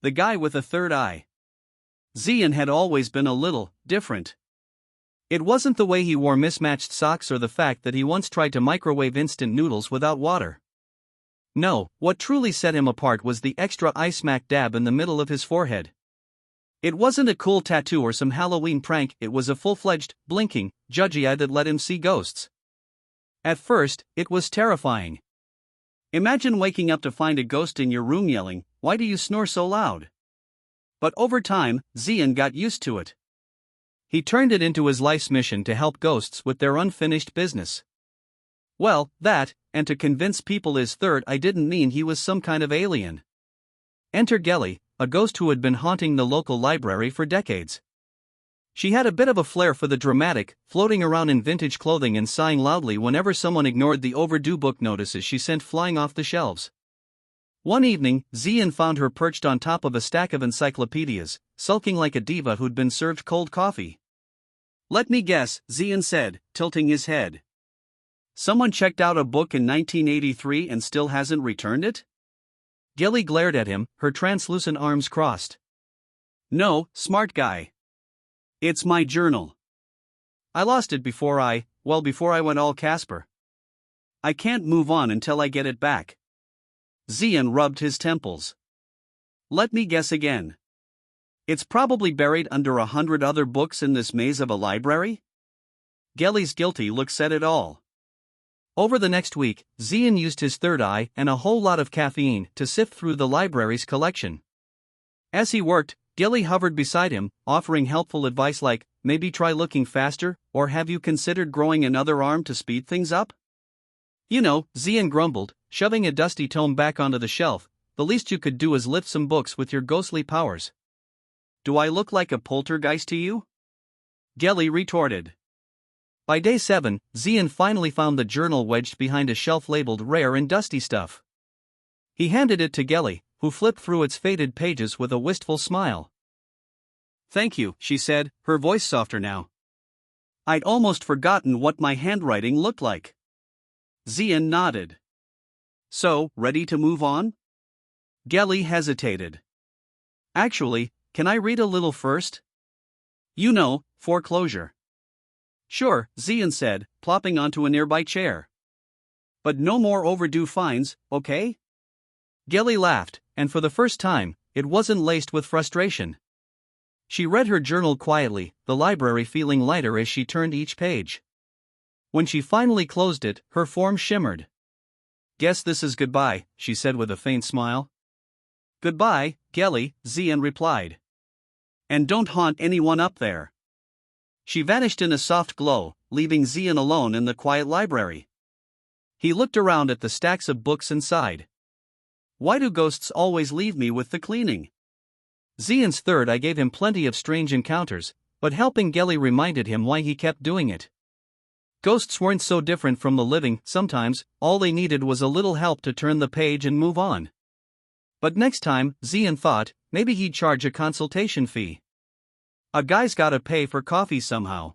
the guy with a third eye. Zian had always been a little different. It wasn't the way he wore mismatched socks or the fact that he once tried to microwave instant noodles without water. No, what truly set him apart was the extra eye smack dab in the middle of his forehead. It wasn't a cool tattoo or some Halloween prank, it was a full-fledged, blinking, judgy eye that let him see ghosts. At first, it was terrifying. Imagine waking up to find a ghost in your room yelling, "Why do you snore so loud?" But over time, Zian got used to it. He turned it into his life's mission to help ghosts with their unfinished business. Well, that, and to convince people his third eye didn't mean he was some kind of alien. Enter Gelly, a ghost who had been haunting the local library for decades. She had a bit of a flair for the dramatic, floating around in vintage clothing and sighing loudly whenever someone ignored the overdue book notices she sent flying off the shelves. One evening, Zian found her perched on top of a stack of encyclopedias, sulking like a diva who'd been served cold coffee. "Let me guess," Zian said, tilting his head. "Someone checked out a book in 1983 and still hasn't returned it?" Gelly glared at him, her translucent arms crossed. "No, smart guy. It's my journal. I lost it before I went all Casper. I can't move on until I get it back." Zian rubbed his temples. "Let me guess again. It's probably buried under 100 other books in this maze of a library?" Gelly's guilty look said it all. Over the next week, Zian used his third eye and a whole lot of caffeine to sift through the library's collection. As he worked, Gelly hovered beside him, offering helpful advice like, "Maybe try looking faster, or have you considered growing another arm to speed things up?" "You know," Zian grumbled, shoving a dusty tome back onto the shelf, "the least you could do is lift some books with your ghostly powers." "Do I look like a poltergeist to you?" Gelly retorted. By day 7, Zian finally found the journal wedged behind a shelf labeled rare and dusty stuff. He handed it to Gelly, who flipped through its faded pages with a wistful smile. "Thank you," she said, her voice softer now. "I'd almost forgotten what my handwriting looked like." Zian nodded. "So, ready to move on?" Gelly hesitated. "Actually, can I read a little first? You know, foreclosure." "Sure," Zian said, plopping onto a nearby chair. "But no more overdue fines, okay?" Gelly laughed, and for the first time, it wasn't laced with frustration. She read her journal quietly, the library feeling lighter as she turned each page. When she finally closed it, her form shimmered. "Guess this is goodbye," she said with a faint smile. "Goodbye, Gelly," Zian replied. "And don't haunt anyone up there." She vanished in a soft glow, leaving Zian alone in the quiet library. He looked around at the stacks of books and sighed. "Why do ghosts always leave me with the cleaning?" Zian's third eye gave him plenty of strange encounters, but helping Gelly reminded him why he kept doing it. Ghosts weren't so different from the living, sometimes, all they needed was a little help to turn the page and move on. But next time, Zian thought, maybe he'd charge a consultation fee. A guy's gotta pay for coffee somehow.